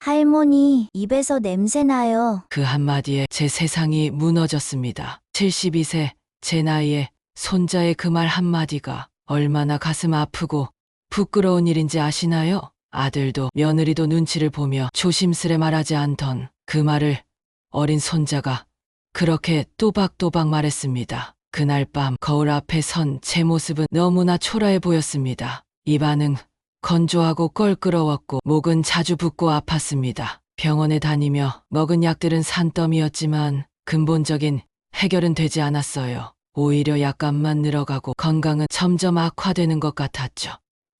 할머니, 입에서 냄새 나요. 그 한마디에 제 세상이 무너졌습니다. 72세, 제 나이에 손자의 그 말 한마디가 얼마나 가슴 아프고 부끄러운 일인지 아시나요? 아들도 며느리도 눈치를 보며 조심스레 말하지 않던 그 말을 어린 손자가 그렇게 또박또박 말했습니다. 그날 밤 거울 앞에 선 제 모습은 너무나 초라해 보였습니다. 입안은 건조하고 껄끄러웠고 목은 자주 붓고 아팠습니다. 병원에 다니며 먹은 약들은 산더미였지만 근본적인 해결은 되지 않았어요. 오히려 약값만 늘어가고 건강은 점점 악화되는 것 같았죠.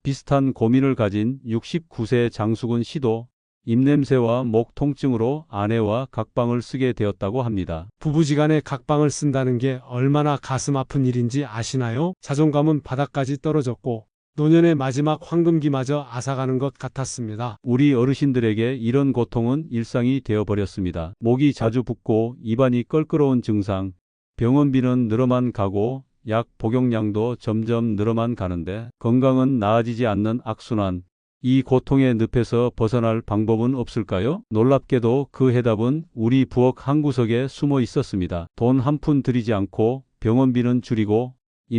비슷한 고민을 가진 69세 장수근 씨도 입냄새와 목 통증으로 아내와 각방을 쓰게 되었다고 합니다. 부부지간에 각방을 쓴다는 게 얼마나 가슴 아픈 일인지 아시나요? 자존감은 바닥까지 떨어졌고 노년의 마지막 황금기마저 앗아가는 것 같았습니다. 우리 어르신들에게 이런 고통은 일상이 되어버렸습니다. 목이 자주 붓고 입안이 껄끄러운 증상, 병원비는 늘어만 가고 약 복용량도 점점 늘어만 가는데 건강은 나아지지 않는 악순환. 이 고통의 늪에서 벗어날 방법은 없을까요? 놀랍게도 그 해답은 우리 부엌 한구석에 숨어 있었습니다. 돈 한 푼 들이지 않고 병원비는 줄이고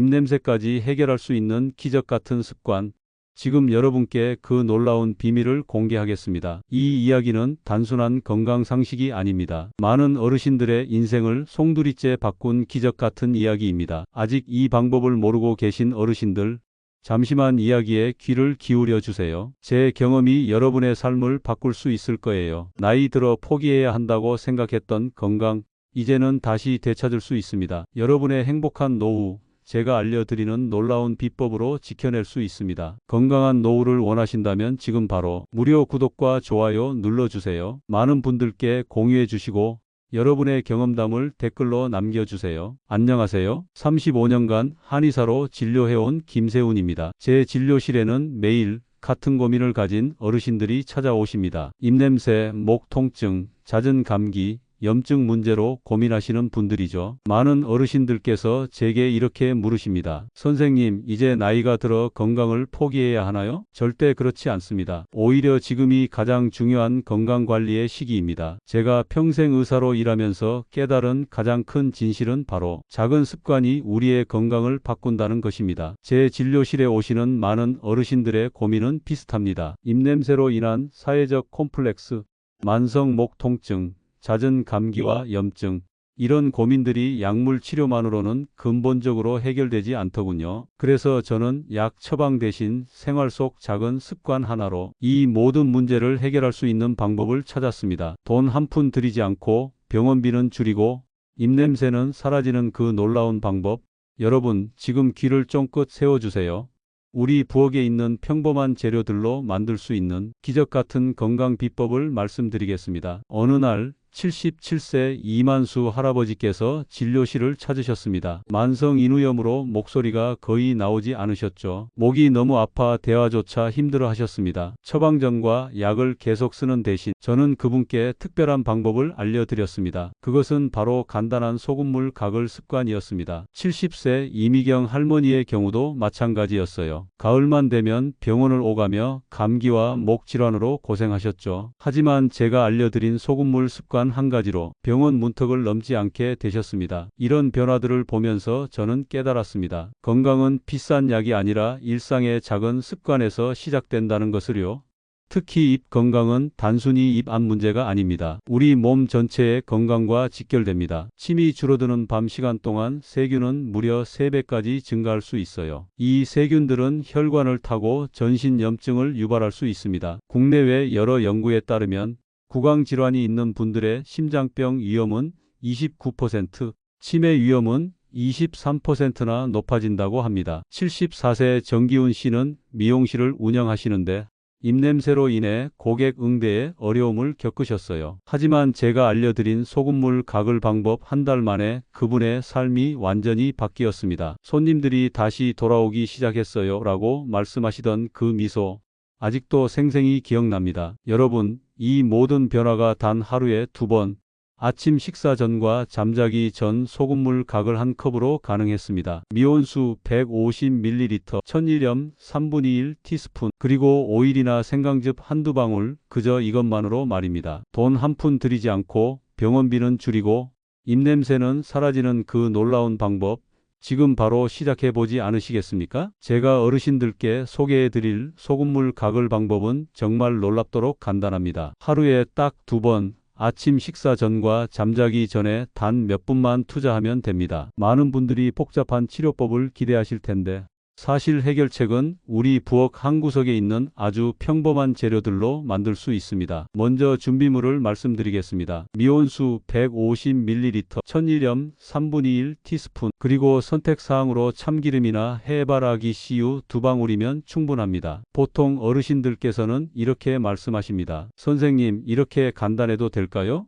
입냄새까지 해결할 수 있는 기적 같은 습관. 지금 여러분께 그 놀라운 비밀을 공개하겠습니다. 이 이야기는 단순한 건강 상식이 아닙니다. 많은 어르신들의 인생을 송두리째 바꾼 기적 같은 이야기입니다. 아직 이 방법을 모르고 계신 어르신들, 잠시만 이야기에 귀를 기울여 주세요. 제 경험이 여러분의 삶을 바꿀 수 있을 거예요. 나이 들어 포기해야 한다고 생각했던 건강, 이제는 다시 되찾을 수 있습니다. 여러분의 행복한 노후, 제가 알려드리는 놀라운 비법으로 지켜낼 수 있습니다. 건강한 노후를 원하신다면 지금 바로 무료 구독과 좋아요 눌러주세요. 많은 분들께 공유해 주시고 여러분의 경험담을 댓글로 남겨주세요. 안녕하세요. 35년간 한의사로 진료해온 김세훈입니다. 제 진료실에는 매일 같은 고민을 가진 어르신들이 찾아오십니다. 입냄새, 목 통증, 잦은 감기, 염증 문제로 고민하시는 분들이죠. 많은 어르신들께서 제게 이렇게 물으십니다. 선생님, 이제 나이가 들어 건강을 포기해야 하나요? 절대 그렇지 않습니다. 오히려 지금이 가장 중요한 건강관리의 시기입니다. 제가 평생 의사로 일하면서 깨달은 가장 큰 진실은 바로 작은 습관이 우리의 건강을 바꾼다는 것입니다. 제 진료실에 오시는 많은 어르신들의 고민은 비슷합니다. 입냄새로 인한 사회적 콤플렉스, 만성 목 통증, 잦은 감기와 염증, 이런 고민들이 약물 치료만으로는 근본적으로 해결되지 않더군요. 그래서 저는 약 처방 대신 생활 속 작은 습관 하나로 이 모든 문제를 해결할 수 있는 방법을 찾았습니다. 돈 한 푼 들이지 않고 병원비는 줄이고 입냄새는 사라지는 그 놀라운 방법. 여러분, 지금 귀를 쫑긋 세워주세요. 우리 부엌에 있는 평범한 재료들로 만들 수 있는 기적 같은 건강 비법을 말씀드리겠습니다. 어느 날 77세 이만수 할아버지께서 진료실을 찾으셨습니다. 만성 인후염으로 목소리가 거의 나오지 않으셨죠. 목이 너무 아파 대화조차 힘들어 하셨습니다. 처방전과 약을 계속 쓰는 대신 저는 그분께 특별한 방법을 알려드렸습니다. 그것은 바로 간단한 소금물 각을 습관이었습니다. 70세 이미경 할머니의 경우도 마찬가지였어요. 가을만 되면 병원을 오가며 감기와 목 질환으로 고생하셨죠. 하지만 제가 알려드린 소금물 습관 한 가지로 병원 문턱을 넘지 않게 되셨습니다. 이런 변화들을 보면서 저는 깨달았습니다. 건강은 비싼 약이 아니라 일상의 작은 습관에서 시작된다는 것을요. 특히 입 건강은 단순히 입 안 문제가 아닙니다. 우리 몸 전체의 건강과 직결됩니다. 침이 줄어드는 밤 시간 동안 세균은 무려 3배까지 증가할 수 있어요. 이 세균들은 혈관을 타고 전신 염증을 유발할 수 있습니다. 국내외 여러 연구에 따르면 구강질환이 있는 분들의 심장병 위험은 29%, 치매 위험은 23%나 높아진다고 합니다. 74세 정기훈 씨는 미용실을 운영하시는데 입냄새로 인해 고객 응대에 어려움을 겪으셨어요. 하지만 제가 알려드린 소금물 가글 방법 한 달 만에 그분의 삶이 완전히 바뀌었습니다. 손님들이 다시 돌아오기 시작했어요 라고 말씀하시던 그 미소, 아직도 생생히 기억납니다. 여러분, 이 모든 변화가 단 하루에 2번, 아침 식사 전과 잠자기 전 소금물 각을 한 컵으로 가능했습니다. 미온수 150ml, 천일염 3분의 1 티스푼, 그리고 오일이나 생강즙 한두 방울, 그저 이것만으로 말입니다. 돈 한 푼 들이지 않고 병원비는 줄이고 입냄새는 사라지는 그 놀라운 방법, 지금 바로 시작해 보지 않으시겠습니까? 제가 어르신들께 소개해 드릴 소금물 가글 방법은 정말 놀랍도록 간단합니다. 하루에 딱 2번, 아침 식사 전과 잠자기 전에 단 몇 분만 투자하면 됩니다. 많은 분들이 복잡한 치료법을 기대하실 텐데 사실 해결책은 우리 부엌 한 구석에 있는 아주 평범한 재료들로 만들 수 있습니다. 먼저 준비물을 말씀드리겠습니다. 미온수 150ml, 천일염 3분의 1 티스푼, 그리고 선택사항으로 참기름이나 해바라기 씨유 2방울이면 충분합니다. 보통 어르신들께서는 이렇게 말씀하십니다. 선생님, 이렇게 간단해도 될까요?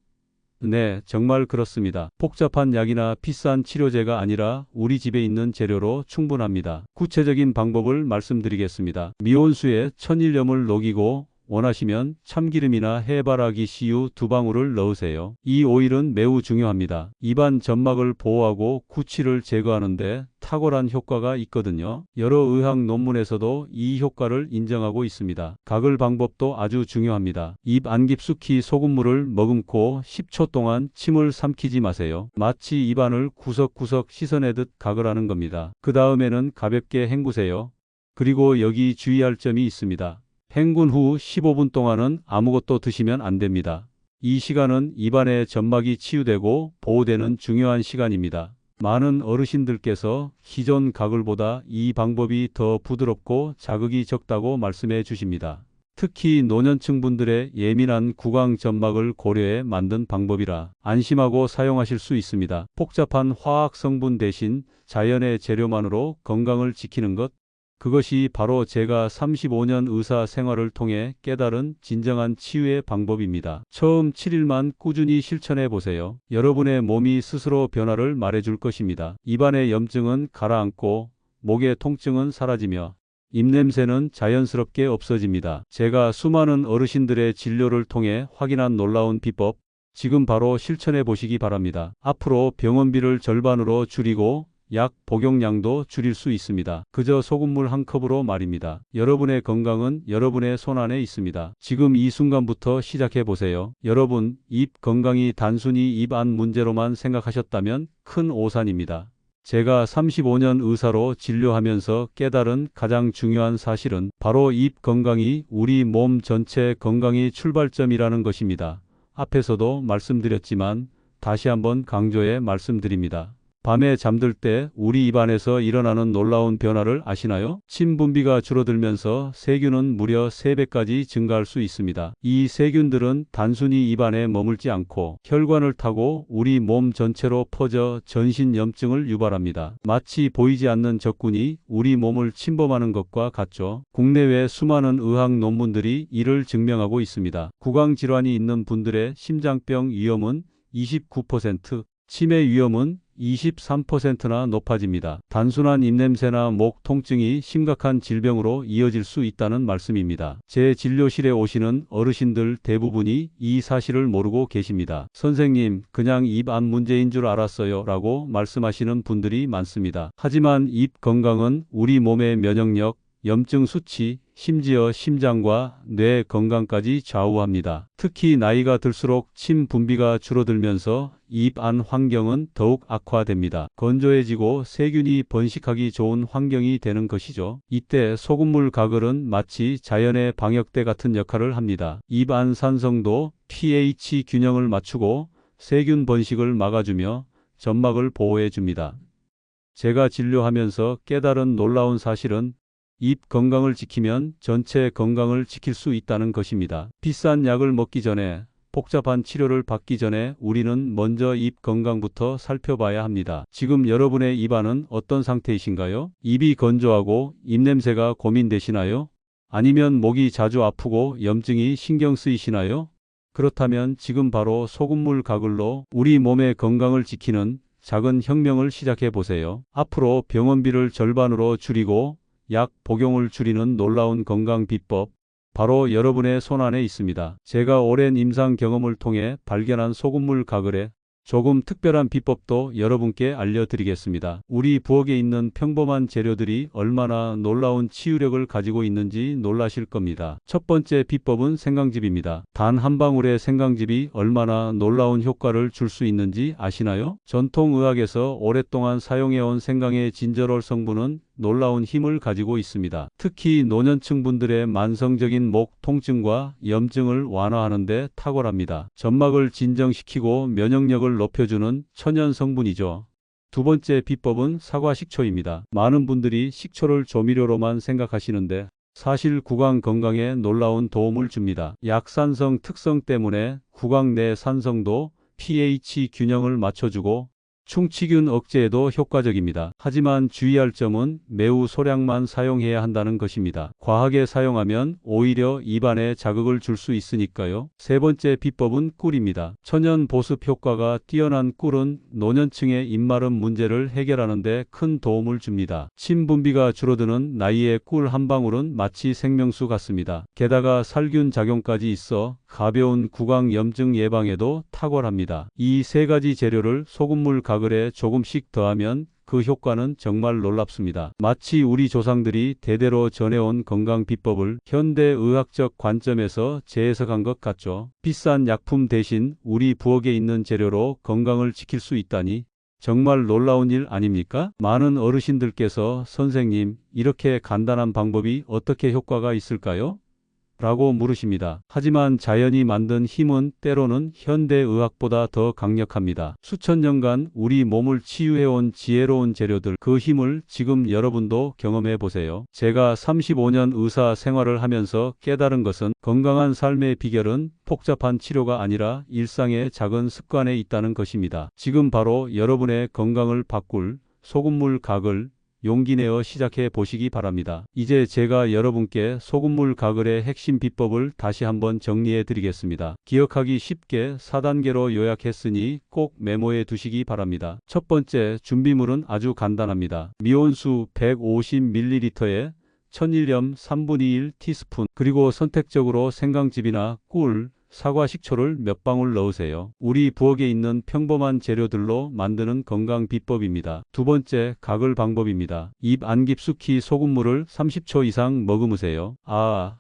네, 정말 그렇습니다. 복잡한 약이나 비싼 치료제가 아니라 우리 집에 있는 재료로 충분합니다. 구체적인 방법을 말씀드리겠습니다. 미온수에 천일염을 녹이고 원하시면 참기름이나 해바라기 씨유 2방울을 넣으세요. 이 오일은 매우 중요합니다. 입안 점막을 보호하고 구취를 제거하는데 탁월한 효과가 있거든요. 여러 의학 논문에서도 이 효과를 인정하고 있습니다. 가글 방법도 아주 중요합니다. 입 안 깊숙이 소금물을 머금고 10초 동안 침을 삼키지 마세요. 마치 입안을 구석구석 씻어내듯 가글하는 겁니다. 그 다음에는 가볍게 헹구세요. 그리고 여기 주의할 점이 있습니다. 헹군 후 15분 동안은 아무것도 드시면 안 됩니다. 이 시간은 입안의 점막이 치유되고 보호되는 중요한 시간입니다. 많은 어르신들께서 기존 가글보다 이 방법이 더 부드럽고 자극이 적다고 말씀해 주십니다. 특히 노년층 분들의 예민한 구강 점막을 고려해 만든 방법이라 안심하고 사용하실 수 있습니다. 복잡한 화학 성분 대신 자연의 재료만으로 건강을 지키는 것, 그것이 바로 제가 35년 의사 생활을 통해 깨달은 진정한 치유의 방법입니다. 처음 7일만 꾸준히 실천해 보세요. 여러분의 몸이 스스로 변화를 말해줄 것입니다. 입안의 염증은 가라앉고 목의 통증은 사라지며 입냄새는 자연스럽게 없어집니다. 제가 수많은 어르신들의 진료를 통해 확인한 놀라운 비법, 지금 바로 실천해 보시기 바랍니다. 앞으로 병원비를 절반으로 줄이고 약 복용량도 줄일 수 있습니다. 그저 소금물 한 컵으로 말입니다. 여러분의 건강은 여러분의 손안에 있습니다. 지금 이 순간부터 시작해 보세요. 여러분, 입 건강이 단순히 입 안 문제로만 생각하셨다면 큰 오산입니다. 제가 35년 의사로 진료하면서 깨달은 가장 중요한 사실은 바로 입 건강이 우리 몸 전체 건강의 출발점이라는 것입니다. 앞에서도 말씀드렸지만 다시 한번 강조해 말씀드립니다. 밤에 잠들 때 우리 입안에서 일어나는 놀라운 변화를 아시나요? 침 분비가 줄어들면서 세균은 무려 3배까지 증가할 수 있습니다. 이 세균들은 단순히 입안에 머물지 않고 혈관을 타고 우리 몸 전체로 퍼져 전신 염증을 유발합니다. 마치 보이지 않는 적군이 우리 몸을 침범하는 것과 같죠. 국내외 수많은 의학 논문들이 이를 증명하고 있습니다. 구강 질환이 있는 분들의 심장병 위험은 29%, 치매 위험은 23%나 높아집니다. 단순한 입냄새나 목 통증이 심각한 질병으로 이어질 수 있다는 말씀입니다. 제 진료실에 오시는 어르신들 대부분이 이 사실을 모르고 계십니다. 선생님, 그냥 입 안 문제인 줄 알았어요 라고 말씀하시는 분들이 많습니다. 하지만 입 건강은 우리 몸의 면역력, 염증 수치, 심지어 심장과 뇌 건강까지 좌우합니다. 특히 나이가 들수록 침 분비가 줄어들면서 입 안 환경은 더욱 악화됩니다. 건조해지고 세균이 번식하기 좋은 환경이 되는 것이죠. 이때 소금물 가글은 마치 자연의 방역대 같은 역할을 합니다. 입 안 산성도 pH 균형을 맞추고 세균 번식을 막아주며 점막을 보호해 줍니다. 제가 진료하면서 깨달은 놀라운 사실은 입 건강을 지키면 전체 건강을 지킬 수 있다는 것입니다. 비싼 약을 먹기 전에, 복잡한 치료를 받기 전에 우리는 먼저 입 건강부터 살펴봐야 합니다. 지금 여러분의 입안은 어떤 상태이신가요? 입이 건조하고 입냄새가 고민되시나요? 아니면 목이 자주 아프고 염증이 신경 쓰이시나요? 그렇다면 지금 바로 소금물 가글로 우리 몸의 건강을 지키는 작은 혁명을 시작해 보세요. 앞으로 병원비를 절반으로 줄이고 약 복용을 줄이는 놀라운 건강 비법, 바로 여러분의 손안에 있습니다. 제가 오랜 임상 경험을 통해 발견한 소금물 가글의 조금 특별한 비법도 여러분께 알려드리겠습니다. 우리 부엌에 있는 평범한 재료들이 얼마나 놀라운 치유력을 가지고 있는지 놀라실 겁니다. 첫 번째 비법은 생강즙입니다. 단 한 방울의 생강즙이 얼마나 놀라운 효과를 줄 수 있는지 아시나요? 전통의학에서 오랫동안 사용해온 생강의 진저롤 성분은 놀라운 힘을 가지고 있습니다. 특히 노년층 분들의 만성적인 목 통증과 염증을 완화하는 데 탁월합니다. 점막을 진정시키고 면역력을 높여주는 천연 성분이죠. 두 번째 비법은 사과 식초입니다. 많은 분들이 식초를 조미료로만 생각하시는데 사실 구강 건강에 놀라운 도움을 줍니다. 약산성 특성 때문에 구강 내 산성도 pH 균형을 맞춰주고 충치균 억제에도 효과적입니다. 하지만 주의할 점은 매우 소량만 사용해야 한다는 것입니다. 과하게 사용하면 오히려 입안에 자극을 줄 수 있으니까요. 세 번째 비법은 꿀입니다. 천연 보습 효과가 뛰어난 꿀은 노년층의 입마름 문제를 해결하는 데 큰 도움을 줍니다. 침 분비가 줄어드는 나이에 꿀 한 방울은 마치 생명수 같습니다. 게다가 살균 작용까지 있어 가벼운 구강 염증 예방에도 탁월합니다. 이 세 가지 재료를 소금물 가글에 조금씩 더하면 그 효과는 정말 놀랍습니다. 마치 우리 조상들이 대대로 전해온 건강 비법을 현대의학적 관점에서 재해석한 것 같죠. 비싼 약품 대신 우리 부엌에 있는 재료로 건강을 지킬 수 있다니 정말 놀라운 일 아닙니까? 많은 어르신들께서 선생님, 이렇게 간단한 방법이 어떻게 효과가 있을까요? 라고 물으십니다. 하지만 자연이 만든 힘은 때로는 현대의학보다 더 강력합니다. 수천 년간 우리 몸을 치유해온 지혜로운 재료들, 그 힘을 지금 여러분도 경험해 보세요. 제가 35년 의사 생활을 하면서 깨달은 것은 건강한 삶의 비결은 복잡한 치료가 아니라 일상의 작은 습관에 있다는 것입니다. 지금 바로 여러분의 건강을 바꿀 소금물 가글 용기 내어 시작해 보시기 바랍니다. 이제 제가 여러분께 소금물 가글의 핵심 비법을 다시 한번 정리해 드리겠습니다. 기억하기 쉽게 4단계로 요약했으니 꼭 메모해 두시기 바랍니다. 첫 번째, 준비물은 아주 간단합니다. 미온수 150ml에 천일염 3분의 1 티스푼, 그리고 선택적으로 생강즙이나 꿀, 사과 식초를 몇 방울 넣으세요. 우리 부엌에 있는 평범한 재료들로 만드는 건강 비법입니다. 두 번째, 가글 방법입니다. 입 안 깊숙이 소금물을 30초 이상 머금으세요.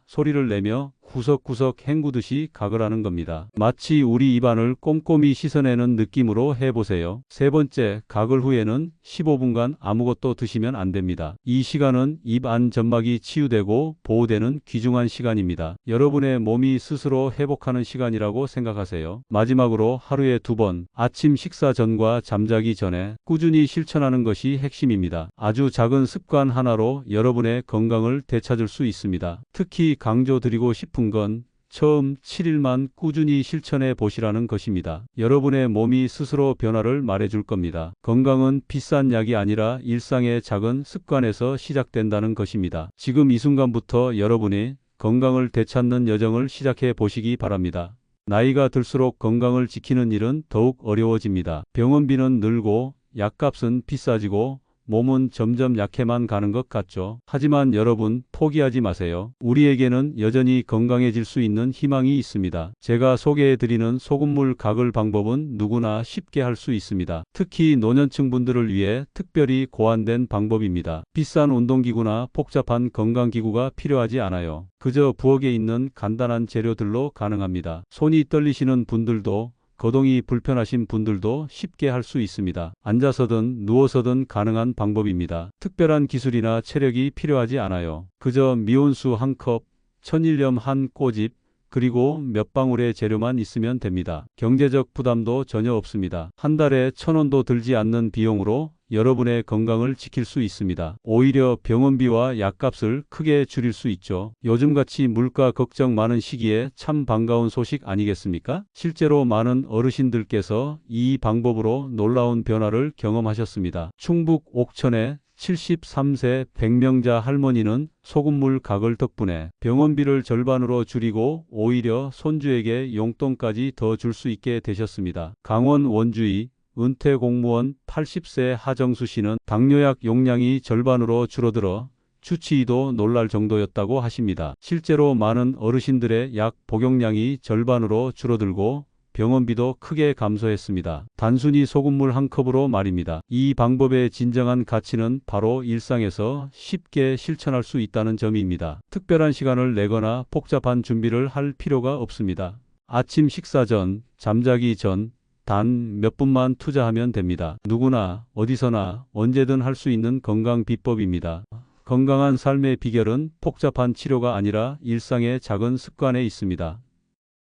소리를 내며 구석구석 헹구듯이 가글하는 겁니다. 마치 우리 입안을 꼼꼼히 씻어내는 느낌으로 해보세요. 세 번째, 가글 후에는 15분간 아무것도 드시면 안 됩니다. 이 시간은 입 안 점막이 치유되고 보호되는 귀중한 시간입니다. 여러분의 몸이 스스로 회복하는 시간이라고 생각하세요. 마지막으로 하루에 2번, 아침 식사 전과 잠자기 전에 꾸준히 실천하는 것이 핵심입니다. 아주 작은 습관 하나로 여러분의 건강을 되찾을 수 있습니다. 특히 강조드리고 싶은 건 처음 7일만 꾸준히 실천해 보시라는 것입니다. 여러분의 몸이 스스로 변화를 말해줄 겁니다. 건강은 비싼 약이 아니라 일상의 작은 습관에서 시작된다는 것입니다. 지금 이 순간부터 여러분이 건강을 되찾는 여정을 시작해 보시기 바랍니다. 나이가 들수록 건강을 지키는 일은 더욱 어려워집니다. 병원비는 늘고 약값은 비싸지고 몸은 점점 약해만 가는 것 같죠. 하지만 여러분, 포기하지 마세요. 우리에게는 여전히 건강해질 수 있는 희망이 있습니다. 제가 소개해드리는 소금물 가글 방법은 누구나 쉽게 할 수 있습니다. 특히 노년층 분들을 위해 특별히 고안된 방법입니다. 비싼 운동기구나 복잡한 건강기구가 필요하지 않아요. 그저 부엌에 있는 간단한 재료들로 가능합니다. 손이 떨리시는 분들도 거동이 불편하신 분들도 쉽게 할 수 있습니다. 앉아서든 누워서든 가능한 방법입니다. 특별한 기술이나 체력이 필요하지 않아요. 그저 미온수 1컵, 천일염 1꼬집, 그리고 몇 방울의 재료만 있으면 됩니다. 경제적 부담도 전혀 없습니다. 한 달에 1,000원도 들지 않는 비용으로 여러분의 건강을 지킬 수 있습니다. 오히려 병원비와 약값을 크게 줄일 수 있죠. 요즘같이 물가 걱정 많은 시기에 참 반가운 소식 아니겠습니까? 실제로 많은 어르신들께서 이 방법으로 놀라운 변화를 경험하셨습니다. 충북 옥천의 73세 백명자 할머니는 소금물 가글 덕분에 병원비를 절반으로 줄이고 오히려 손주에게 용돈까지 더 줄 수 있게 되셨습니다. 강원 원주의 은퇴 공무원 80세 하정수 씨는 당뇨약 용량이 절반으로 줄어들어 주치의도 놀랄 정도였다고 하십니다. 실제로 많은 어르신들의 약 복용량이 절반으로 줄어들고 병원비도 크게 감소했습니다. 단순히 소금물 한 컵으로 말입니다. 이 방법의 진정한 가치는 바로 일상에서 쉽게 실천할 수 있다는 점입니다. 특별한 시간을 내거나 복잡한 준비를 할 필요가 없습니다. 아침 식사 전, 잠자기 전, 단 몇 분만 투자하면 됩니다. 누구나 어디서나 언제든 할 수 있는 건강 비법입니다. 건강한 삶의 비결은 복잡한 치료가 아니라 일상의 작은 습관에 있습니다.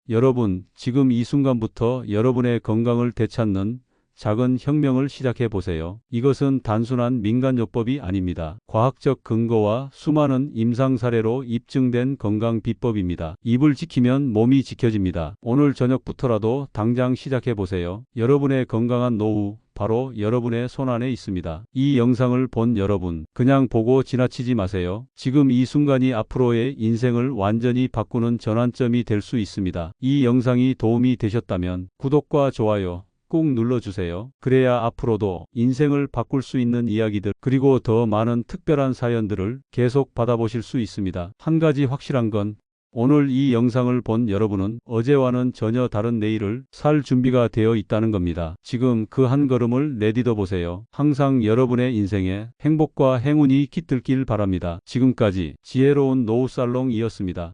여러분, 지금 이 순간부터 여러분의 건강을 되찾는 작은 혁명을 시작해 보세요. 이것은 단순한 민간요법이 아닙니다. 과학적 근거와 수많은 임상 사례로 입증된 건강 비법입니다. 입을 지키면 몸이 지켜집니다. 오늘 저녁부터라도 당장 시작해 보세요. 여러분의 건강한 노후, 바로 여러분의 손안에 있습니다. 이 영상을 본 여러분, 그냥 보고 지나치지 마세요. 지금 이 순간이 앞으로의 인생을 완전히 바꾸는 전환점이 될 수 있습니다. 이 영상이 도움이 되셨다면 구독과 좋아요 꾹 눌러주세요. 그래야 앞으로도 인생을 바꿀 수 있는 이야기들, 그리고 더 많은 특별한 사연들을 계속 받아보실 수 있습니다. 한 가지 확실한 건 오늘 이 영상을 본 여러분은 어제와는 전혀 다른 내일을 살 준비가 되어 있다는 겁니다. 지금 그 한 걸음을 내딛어 보세요. 항상 여러분의 인생에 행복과 행운이 깃들길 바랍니다. 지금까지 지혜로운 노후살롱이었습니다.